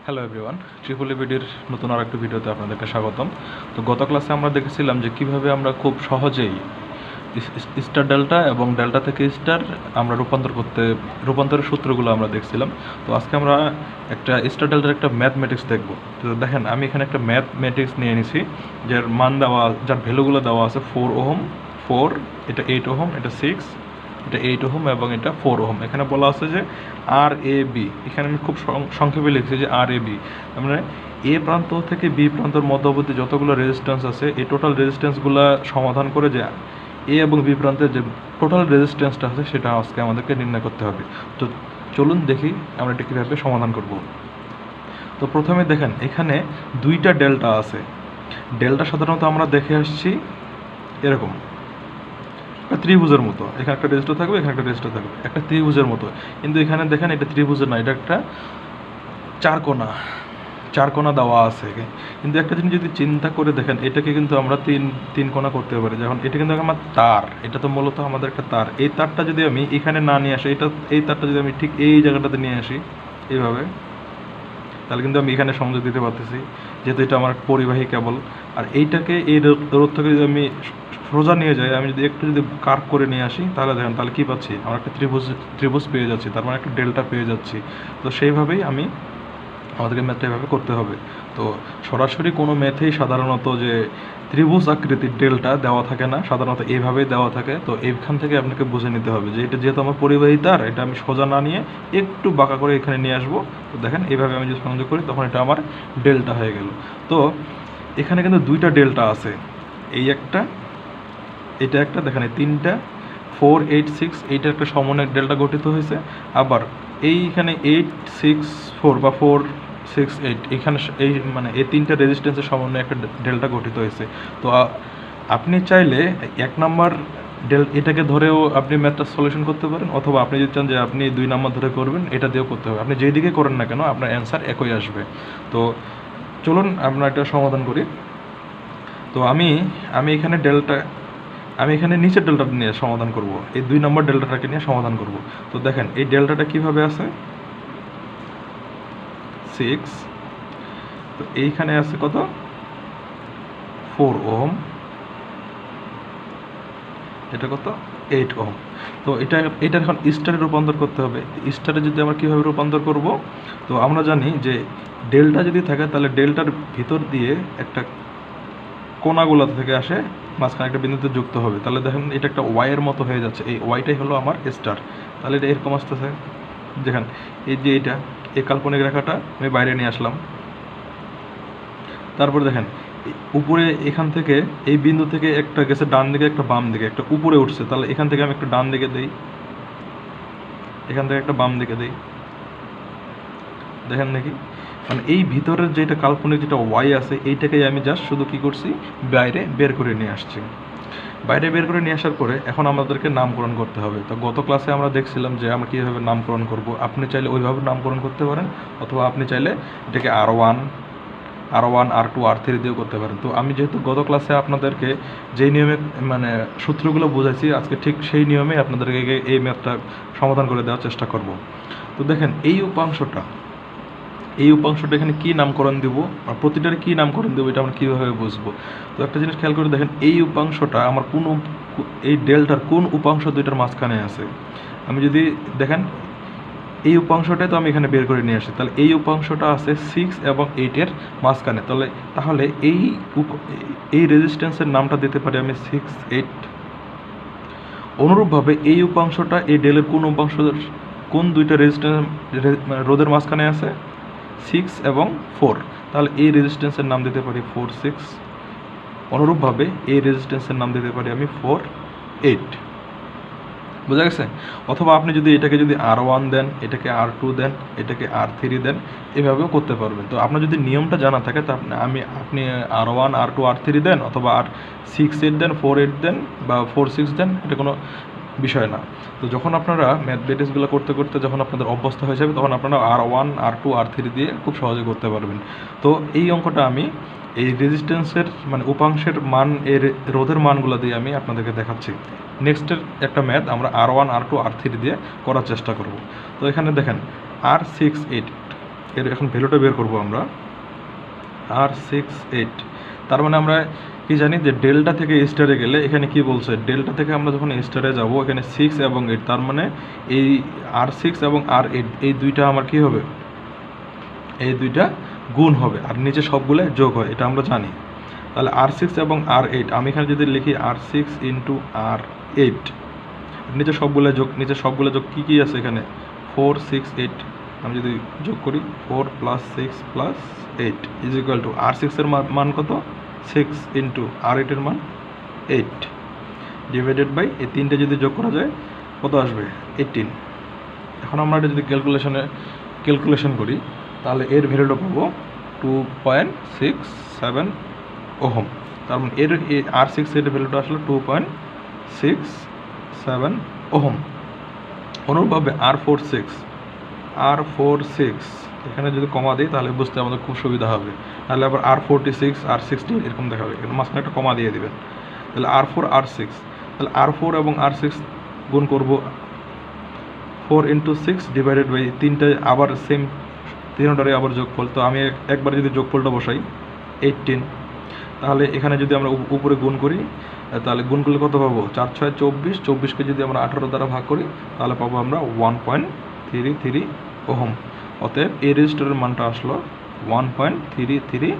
Hello everyone, triple ভিডিওর নতুন আর একটা ভিডিওতে আপনাদেরকে স্বাগতম। তো গত ক্লাসে আমরা দেখেছিলাম যে কিভাবে আমরা খুব সহজেই স্টার ডেল্টা এবং ডেল্টা থেকে স্টার আমরা রূপান্তরের সূত্রগুলো আমরা দেখছিলাম। তো আজকে আমরা একটা স্টার ডেল্টার একটা ম্যাথমেটিক্স দেখব। তো দেখেন, আমি এখানে একটা ম্যাথমেটিক্স নিয়ে নিছি, যার মান দেওয়া, যার ভ্যালুগুলো দেওয়া আছে 4 ওহম, 4, এটা 8 ওহম, এটা 6, এটা 8 ওহম এবং এটা 4 ওহম। এখানে বলা আছে যে আর এ বি, এখানে আমি খুব সংক্ষেপে লিখছি যে আর এ বি, মানে এ প্রান্ত থেকে বি প্রান্তর মধ্যবর্তী যতগুলো রেজিস্ট্যান্স আছে এই টোটাল রেজিস্ট্যান্সগুলো সমাধান করে যে এ এবং বি প্রান্তের যে টোটাল রেজিস্ট্যান্সটা আছে সেটা আজকে আমাদেরকে নির্ণয় করতে হবে। তো চলুন দেখি আমরা এটা কীভাবে সমাধান করব। তো প্রথমে দেখেন, এখানে দুইটা ডেল্টা আছে। ডেল্টা সাধারণত আমরা দেখে আসছি এরকম একটা ত্রিভুজের মতো, এখানে একটা রেজিস্টার থাকবে, এখানে একটা রেজিস্টার থাকবে, একটা ত্রিভুজের মতো। কিন্তু এখানে দেখেন এটা ত্রিভুজের না, এটা একটা চার কোণা দেওয়া আছে। কিন্তু একটা জিনিস যদি চিন্তা করে দেখেন, এটাকে কিন্তু আমরা তিন কোণা করতে পারি। যেমন এটা কিন্তু আমার তার, এটা তো মূলত আমাদের একটা তার। এই তারটা যদি আমি এখানে না নিয়ে আসি, এই তারটা যদি আমি ঠিক এই জায়গাটাতে নিয়ে আসি এইভাবে, তাহলে কিন্তু আমি এখানে সংযোগ দিতে পারতেছি, যেহেতু এটা আমার পরিবাহী কেবল। আর এইটাকে এই রোধ থেকে যদি আমি সোজা নিয়ে যাই, আমি যদি একটু যদি কার্ভ করে নিয়ে আসি, তাহলে দেখেন তাহলে কী পাচ্ছি, আমরা একটা ত্রিভুজ পেয়ে যাচ্ছি, তার মানে একটা ডেল্টা পেয়ে যাচ্ছি। তো সেইভাবেই আমাদেরকে ম্যাথটা এভাবে করতে হবে। তো সরাসরি কোনো ম্যাথেই সাধারণত যে ত্রিভুজ আকৃতির ডেল্টা দেওয়া থাকে না, সাধারণত এইভাবেই দেওয়া থাকে। তো এইখান থেকে আপনাকে বুঝে নিতে হবে যে এটা যেহেতু আমার পরিবাহী তার, এটা আমি সোজা না নিয়ে একটু বাঁকা করে এখানে নিয়ে আসবো। তো দেখেন এইভাবে আমি যদি সংযোগ করি, তখন এটা আমার ডেল্টা হয়ে গেল। তো এখানে কিন্তু দুইটা ডেল্টা আছে, এই একটা, এটা একটা, দেখেন এই তিনটা 4, 8, 6, এইটা একটা সমন্বয় ডেল্টা গঠিত হয়েছে। আবার এইখানে 8, 6, 4 বা 4, 6, 8, এখানে এই মানে এই তিনটা রেজিস্ট্যান্সের সমন্বয়ে একটা ডেল্টা গঠিত হয়েছে। তো আপনি চাইলে এক নাম্বার এটাকে ধরেও আপনি ম্যাথটা সলিউশন করতে পারেন, অথবা আপনি যদি চান যে আপনি 2 নাম্বার ধরে করবেন, এটা দিয়েও করতে হবে। আপনি যেই দিকে করেন না কেন, আপনার অ্যান্সার একই আসবে। তো চলুন আমরা এটা সমাধান করি। তো আমি এখানে নিচের ডেল্টাটা নিয়ে সমাধান করব, এই 2 নম্বর ডেল্টাটাকে নিয়ে সমাধান করব। তো দেখেন এই ডেল্টাটা কিভাবে আছে, 6, তো এইখানে আছে কত, 4 ওহম, এটা কত, 8 ওহম। তো এটা এখন স্টারে রূপান্তর করতে হবে। স্টারে যদি আমরা কীভাবে রূপান্তর করব, তো আমরা জানি যে ডেল্টা যদি থাকে, তাহলে ডেল্টার ভিতর দিয়ে একটা কোণাগুলো থেকে আসে, মাঝখানে একটা বিন্দুতে যুক্ত হবে। তাহলে দেখেন এটা একটা ওয়াইয়ের মতো হয়ে যাচ্ছে, এই ওয়াইটাই হলো আমার স্টার। তাহলে এটা এরকম আসতেছে, দেখেন এই যে এইটা, এই কাল্পনিক রেখাটা আমি বাইরে নিয়ে আসলাম। তারপর দেখেন উপরে এখান থেকে এই বিন্দু থেকে একটা গেছে ডান দিকে, একটা বাম দিকে, একটা উপরে উঠছে। তাহলে এখান থেকে আমি একটা ডান দিকে দিই, এখান থেকে একটা বাম দিকে দিই, দেখেন নাকি, মানে এই ভিতরের যেটা কাল্পনিক যেটা ওয়াই আছে, এইটাকেই আমি জাস্ট শুধু কী করছি, বাইরে বের করে নিয়ে আসছি। বাইরে বের করে নিয়ে আসার পরে এখন আমাদেরকে নামকরণ করতে হবে। তো গত ক্লাসে আমরা দেখছিলাম যে আমরা কীভাবে নামকরণ করব। আপনি চাইলে ওইভাবে নামকরণ করতে পারেন, অথবা আপনি চাইলে এটাকে R1, R2, R3 দিয়েও করতে পারেন। তো আমি যেহেতু গত ক্লাসে আপনাদেরকে যেই নিয়মে মানে সূত্রগুলো বোঝাইছি, আজকে ঠিক সেই নিয়মে আপনাদেরকে এই ম্যাথটা সমাধান করে দেওয়ার চেষ্টা করব। তো দেখেন এই উপাংশটা এখানে কী নামকরণ দেবো, আর প্রতিটার কী নামকরণ দেবো, এটা আমরা কীভাবে বুঝবো। তো একটা জিনিস খেয়াল করে দেখেন, এই উপাংশটা আমার এই ডেল্টার কোন উপাংশ দুইটার মাঝখানে আছে। আমি যদি দেখেন এই উপাংশটাই তো আমি এখানে বের করে নিয়ে আসি, তাহলে এই উপাংশটা আছে 6 এবং 8-এর মাঝখানে। তাহলে এই রেজিস্ট্যান্সের নামটা দিতে পারি আমি 6, 8। অনুরূপভাবে এই উপাংশটা এই ডেলের কোন দুইটা রেজিস্ট্যান্স রোধের মাঝখানে আছে, 6 এবং 4। তাহলে এই রেজিস্ট্যান্সের নাম দিতে পারি 4, 6। অনুরূপভাবে এই রেজিস্ট্যান্সের নাম দিতে পারি আমি 4, 8। বোঝা গেছে? অথবা আপনি যদি এটাকে যদি R1 দেন, এটাকে R2 দেন, এটাকে R3 দেন, এভাবেও করতে পারবেন। তো আপনার যদি নিয়মটা জানা থাকে, তা আপনি R1, R2, R3 দেন, অথবা R6, 8 দেন, 4, 8 দেন, বা 4, 6 দেন, এটা কোনো বিষয় না। তো যখন আপনারা ম্যাথমেটিক্সগুলো করতে করতে যখন আপনাদের অভ্যস্ত হয়ে যাবে, তখন আপনারা R1, R2, R3 দিয়ে খুব সহজে করতে পারবেন। তো এই অঙ্কটা আমি এই রেজিস্ট্যান্সের মানে উপাংশের মান, এর রোধের মানগুলো দিয়ে আমি আপনাদেরকে দেখাচ্ছি। নেক্সটের একটা ম্যাথ আমরা R1, R2, R3 দিয়ে করার চেষ্টা করব। তো এখানে দেখেন R6, 8, এর এখন ভ্যালুটা বের করব আমরা R68। তার মানে আমরা কি জানি যে ডেল্টা থেকে স্টারে গেলে এখানে কি বলছে, ডেল্টা থেকে আমরা যখন স্টারে যাব এখানে 6 এবং 8, তার মানে এই R6 এবং R8 এই দুইটা আমার কি হবে, এই দুইটা গুণ হবে আর নিচে সবগুলো যোগ হয়, এটা আমরা জানি। তাহলে R6 এবং R8 আমি এখানে যদি লিখি R6 ইন্টু R8, নিচে সবগুলো যোগ কী কী আছে এখানে 4 6 8, আমি যদি যোগ করি 4 + 6 + 8 ইজ ইকুয়াল টু R6 এর মান কত 6 ইন্টু R8 এর মান 8 ডিভাইডেড বাই এই তিনটে যদি যোগ করা যায় কত আসবে 18। এখন আমরা এটা যদি ক্যালকুলেশন করি তাহলে এর ভ্যালুটা পাবো 2.67 ওহম। তার মানে এর R6 এর ভ্যালুটা আসলে 2.67 ওহম। অনুরূপভাবে R46 এখানে যদি কমা দিই তাহলে বুঝতে আমাদের খুব সুবিধা হবে, তাহলে আবার R46 R60 এরকম দেখাবে, এখানে মাঝখানে একটা কমা দিয়ে দিবেন। তাহলে R4 R6, তাহলে R4 এবং R6 গুণ করব 4 ইন্টু 6 ডিভাইডেড বাই তিনটে আবার সেম তিনটারে আবার যোগফল, তো আমি একবার যদি যোগফলটা বসাই 18, তাহলে এখানে যদি আমরা উপরে গুণ করি তাহলে গুণ করলে কত পাবো 4 6 24, 24কে যদি আমরা 18 দ্বারা ভাগ করি তাহলে পাবো আমরা 1.33 ওহম। অতএব এই রেজিস্টারের মানটা আসলো 1.33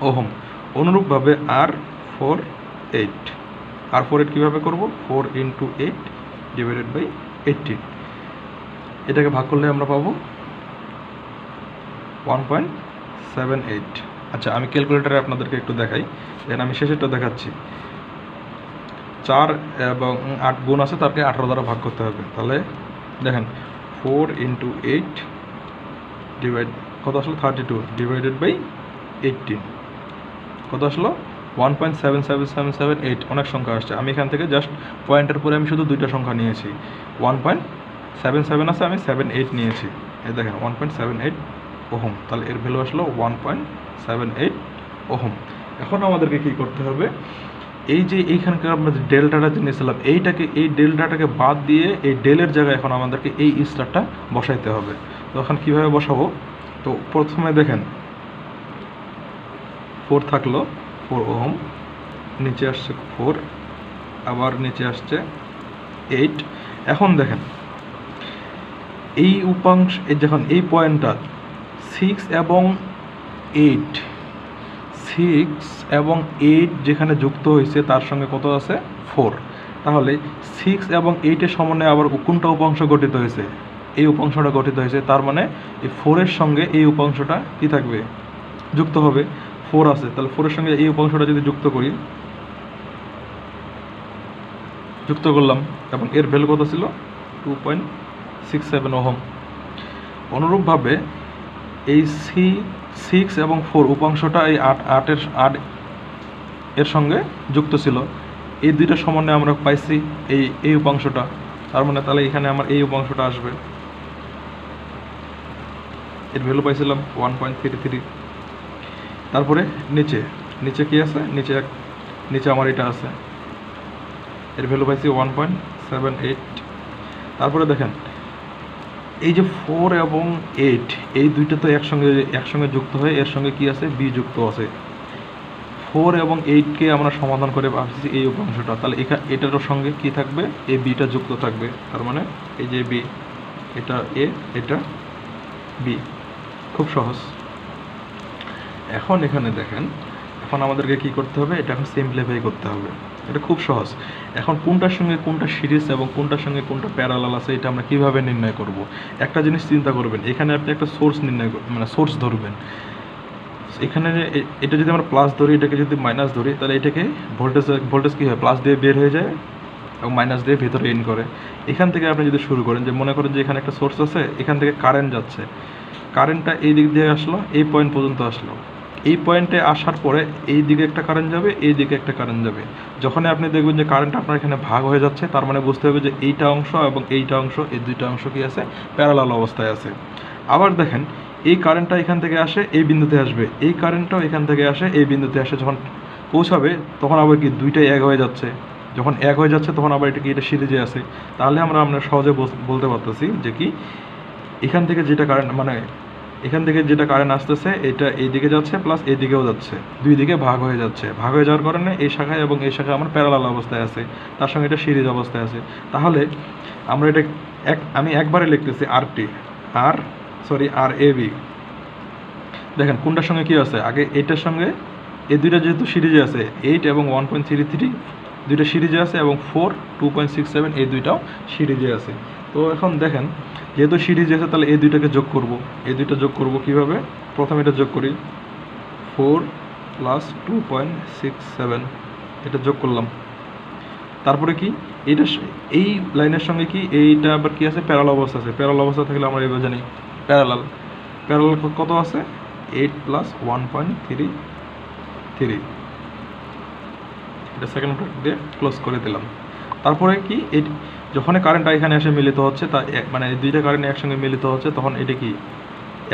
ওহম। অনুরূপভাবে R48 কীভাবে করব 4 ইন্টু 8 ডিভাইডেড বাই 18, এটাকে ভাগ করলে আমরা পাবো 1.78। আচ্ছা আমি ক্যালকুলেটারে আপনাদেরকে একটু দেখাই, এখানে আমি শেষেরটা দেখাচ্ছি। 4 এবং 8 গুণ আছে, তাকে 18 দ্বারা ভাগ করতে হবে। তাহলে দেখেন 4 ইন্টু 8 ডিভাইড কত আসলো 32 ডিভাইডেড বাই 18 কত আসলো 1.77778। অনেক সংখ্যা আসছে, আমি এখান থেকে জাস্ট পয়েন্টের পরে আমি শুধু দুইটা সংখ্যা নিয়েছি, 1.77 আছে, আমি 78 নিয়েছি, এই দেখেন 1.78 ওহম। তাহলে এর ভ্যালু আসলো 1.78 ওহম। এখন আমাদেরকে কি করতে হবে, এই যে এইখানকার আমরা যে ডেল্টাটা জেনেছিলাম এই ডেল্টাটাকে বাদ দিয়ে এই ডেলের জায়গায় এখন আমাদেরকে এই স্টারটা বসাইতে হবে। তো এখন কীভাবে বসাবো, তো প্রথমে দেখেন 4 থাকলো 4 ওহম, নিচে আসছে 4, আবার নিচে আসছে 8। এখন দেখেন এই উপাংশ যখন এই পয়েন্টটা 6 এবং 8 যেখানে যুক্ত হয়েছে তার সঙ্গে কত আছে 4, তাহলে 6 এবং 8-এর সমন্বয়ে আবার কোনটা উপাংশ গঠিত হয়েছে, এই উপাংশটা গঠিত হয়েছে, তার মানে এই 4-এর সঙ্গে এই উপাংশটা কি থাকবে যুক্ত হবে, 4 আছে, তাহলে 4-এর সঙ্গে এই উপাংশটা যদি যুক্ত করলাম এবং এর ভ্যালু কত ছিল 2.67 ওহম। অনুরূপভাবে এই 6 এবং 4 উপাংশটা এই 8 এর সঙ্গে যুক্ত ছিল, এই দুইটা সমন্বয়ে আমরা পাইছি এই উপাংশটা, তার মানে তাহলে এখানে আমার এই উপাংশটা আসবে, এর ভ্যালু পাইছিলাম 1.33। তারপরে নিচে কি আছে, নিচে আমার এটা আছে, এর ভ্যালু পাইছি 1.78। তারপরে দেখেন এই যে 4 এবং 8 এই দুইটা তো একসঙ্গে যুক্ত হয়ে এর সঙ্গে কি আছে বি যুক্ত আছে, 4 এবং 8কে আমরা সমাধান করে ভাবছি এই উপাংশটা, তাহলে এটার সঙ্গে কি থাকবে এই বিটা যুক্ত থাকবে, তার মানে এই যে বি, এটা এ এটা বি, খুব সহজ। এখন এখানে দেখেন এখন আমাদেরকে কি করতে হবে, এটা এখন সিম্পলিফাই করতে হবে, এটা খুব সহজ। এখন কোনটার সঙ্গে কোনটা সিরিজ এবং কোনটার সঙ্গে কোনটা প্যারালাল আছে এটা আমরা কিভাবে নির্ণয় করব। একটা জিনিস চিন্তা করবেন, এখানে আপনি একটা সোর্স সোর্স ধরবেন, এখানে এটা যদি আমরা প্লাস ধরি, এটাকে যদি মাইনাস ধরি, তাহলে এটাকে ভোল্টেজ কী হয় প্লাস দিয়ে বের হয়ে যায় এবং মাইনাস দিয়ে ভেতরে ইন করে। এখান থেকে আপনি যদি শুরু করেন যে মনে করেন যে এখানে একটা সোর্স আছে, এখান থেকে কারেন্ট যাচ্ছে, কারেন্টটা এই দিক দিয়ে আসলো, এই পয়েন্ট পর্যন্ত আসলো, এই পয়েন্টে আসার পরে এই দিকে একটা কারেন্ট যাবে, এই দিকে একটা কারেন্ট যাবে। যখনই আপনি দেখবেন যে কারেন্ট আপনার এখানে ভাগ হয়ে যাচ্ছে, তার মানে বুঝতে হবে যে এইটা অংশ এবং এইটা অংশ, এই দুইটা অংশ কি আছে প্যারালাল অবস্থায় আছে। আবার দেখেন এই কারেন্টটা এখান থেকে আসে এই বিন্দুতে আসবে, এই কারেন্টটাও এখান থেকে আসে এই বিন্দুতে আসে, যখন পৌঁছাবে তখন আবার কি দুইটাই এক হয়ে যাচ্ছে, যখন এক হয়ে যাচ্ছে তখন আবার এটা সিরিজে আছে। তাহলে আমরা সহজে বলতে পারতেছি যে কি এখান থেকে যেটা কারেন্ট মানে এখান থেকে যেটা কারেন্ট আসতেছে এটা এই দিকে যাচ্ছে প্লাস এই দিকেও যাচ্ছে, দুই দিকে ভাগ হয়ে যাচ্ছে। ভাগ হয়ে যাওয়ার কারণে এই শাখায় এবং এই শাখায় আমার প্যারালাল অবস্থায় আছে, তার সঙ্গে এটা সিরিজ অবস্থায় আছে। তাহলে আমরা এটা আমি একবারে লিখতেছি আর এ বি। দেখেন কোনটার সঙ্গে কী আছে, আগে এইটার সঙ্গে এই দুইটা যেহেতু সিরিজে আছে, 8 এবং 1.33 দুইটা সিরিজে আছে, এবং 4 2.67 এই দুইটাও সিরিজে আছে। তো এখন দেখেন যেহেতু সিরিজে আছে তাহলে এই দুইটাকে যোগ করব। এই দুইটা যোগ করব কীভাবে, প্রথমে এটা যোগ করি, 4 প্লাস 2.67 এটা যোগ করলাম। তারপরে কি এইটা এই লাইনের সঙ্গে কি এইটা আবার কি আছে, প্যারালাল অবস্থা আছে। প্যারালাল অবস্থা থাকলে আমরা এবার জানি প্যারালাল কত আছে, 8 প্লাস 1.33 এটা সেকেন্ড ব্র্যাকেট দিয়ে ক্লোজ করে দিলাম। তারপরে কি এই যখন কারেন্টটা এখানে এসে মিলিত হচ্ছে, তা মানে এই দুইটা কারেন্ট একসঙ্গে মিলিত হচ্ছে, তখন এটা কি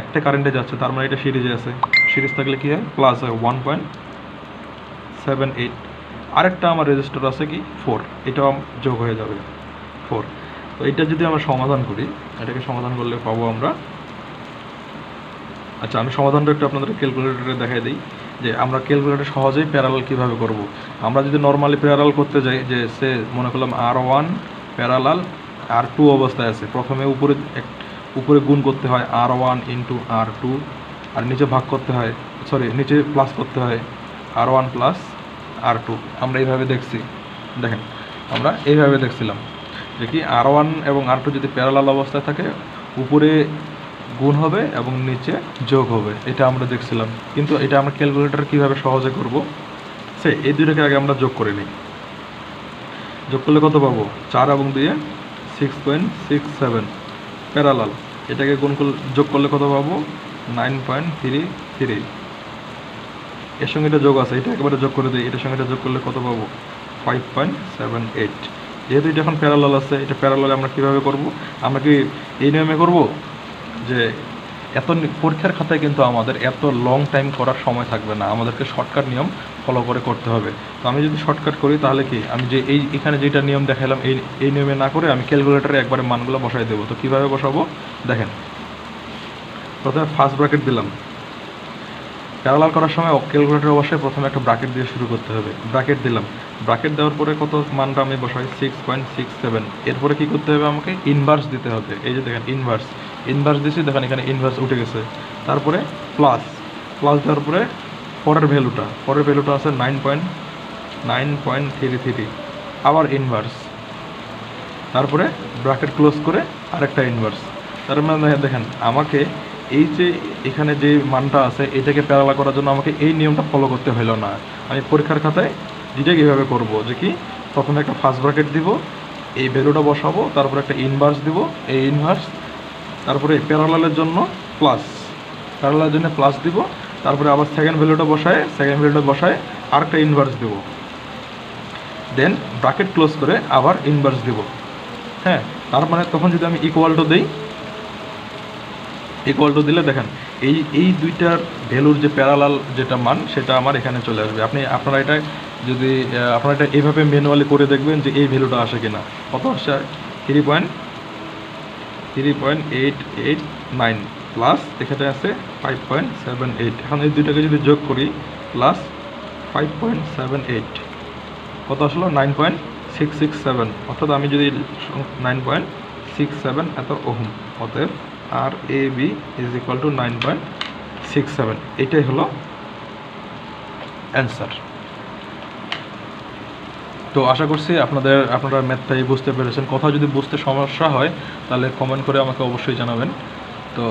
একটা কারেন্টে যাচ্ছে, তার মানে এটা সিরিজে আছে। সিরিজ থাকলে কি হয়, প্লাস হয় 1.78। আরেকটা আমার রেজিস্টার আছে কি 4, এটাও যোগ হয়ে যাবে 4। তো এটা যদি আমরা সমাধান করি, এটাকে সমাধান করলে পাবো আমরা, আচ্ছা আমি সমাধানটা একটু আপনাদের ক্যালকুলেটরে দেখাই দিই যে আমরা ক্যালকুলেটর সহজেই প্যারালাল কীভাবে করব। আমরা যদি নর্মালি প্যারালাল করতে যাই, যে সে মনে করলাম R1 প্যারালাল R2 অবস্থায় আছে, প্রথমে উপরে গুণ করতে হয় R1 ইন্টু R2, আর নিচে ভাগ করতে হয়, নিচে প্লাস করতে হয় R1 প্লাস R2। আমরা এইভাবে দেখছি, দেখেন আমরা এইভাবে দেখছিলাম যে কি R1 এবং R2 যদি প্যারালাল অবস্থায় থাকে উপরে গুণ হবে এবং নিচে যোগ হবে, এটা আমরা দেখছিলাম। কিন্তু এটা আমরা ক্যালকুলেটর কীভাবে সহজে করব, এই দুইটাকে আগে আমরা যোগ করে নিই। যোগ করলে কত পাবো, 4 এবং 2 6.67 প্যারালাল। এটাকে যোগ করলে কত পাবো, 9.33। এর সঙ্গে এটা যোগ আছে, এটা একেবারে যোগ করে দিই, এটার সঙ্গে এটা যোগ করলে কত পাবো, 5.78। যেহেতু এটা এখন প্যারালাল আছে, এটা প্যারালালে আমরা কীভাবে করব, আমরা কি এই নিয়মে করব যে এত পরীক্ষার খাতায় কিন্তু আমাদের এত লং টাইম করার সময় থাকবে না, আমাদেরকে শর্টকাট নিয়ম ফলো করে করতে হবে। তো আমি যদি শর্টকাট করি তাহলে কি, আমি যে এখানে যেটা নিয়ম দেখালাম এই নিয়মে না করে আমি ক্যালকুলেটরে একবারে মানগুলো বসাই দেবো। তো কীভাবে বসাবো দেখেন, প্রথমে ফার্স্ট ব্র্যাকেট দিলাম। প্যারালাল করার সময় ক্যালকুলেটর অবশ্যই প্রথমে একটা ব্র্যাকেট দিয়ে শুরু করতে হবে। ব্র্যাকেট দিলাম, ব্র্যাকেট দেওয়ার পরে কত মানটা আমি বসাই, 6.67। এরপরে কি করতে হবে, আমাকে ইনভার্স দিতে হবে। এই যে দেখেন ইনভার্স দিয়েছি, দেখেন এখানে ইনভার্স উঠে গেছে। তারপরে প্লাস দেওয়ার পরে পরের ভ্যালুটা আছে 9.33, আবার ইনভার্স, তারপরে ব্র্যাকেট ক্লোজ করে আরেকটা ইনভার্স। তার মানে দেখেন আমাকে এই যে এখানে যে মানটা আছে এটাকে প্যারালাল করার জন্য আমাকে এই নিয়মটা ফলো করতে হলো না। আমি পরীক্ষার খাতায় যেটা কীভাবে করবো, যে কি প্রথমে একটা ফার্স্ট ব্র্যাকেট দিব, এই ভ্যালুটা বসাবো, তারপরে একটা ইনভার্স দিব, এই ইনভার্স, তারপরে প্যারালালের জন্য প্লাস দিব, তারপরে আবার সেকেন্ড ভ্যালুটা বসায় আরেকটা ইনভার্স দিব, দেন ব্র্যাকেট ক্লোজ করে আবার ইনভার্স দিব। হ্যাঁ, তার মানে তখন যদি আমি ইকুয়াল টু দিলে দেখেন এই দুইটার ভ্যালুর যে প্যারালাল যেটা মান সেটা আমার এখানে চলে আসবে। আপনারা এটা এইভাবে ম্যানুয়ালি করে দেখবেন যে এই ভ্যালুটা আসে কিনা। কত আসছে, 3.889 প্লাস এখানে আছে 5.78। এখন এই দুইটাকে যদি যোগ করি, প্লাস 5.78 কত আসলো, 9.667। অর্থাৎ আমি যদি 9.67 এত ওহম, অতএব RAB ইজ ইকুয়াল টু 9.67। এটাই হলো অ্যান্সার। তো আশা করছি আপনারা ম্যাথটাই বুঝতে পেরেছেন। কথা যদি বুঝতে সমস্যা হয় তাহলে কমেন্ট করে আমাকে অবশ্যই জানাবেন। তো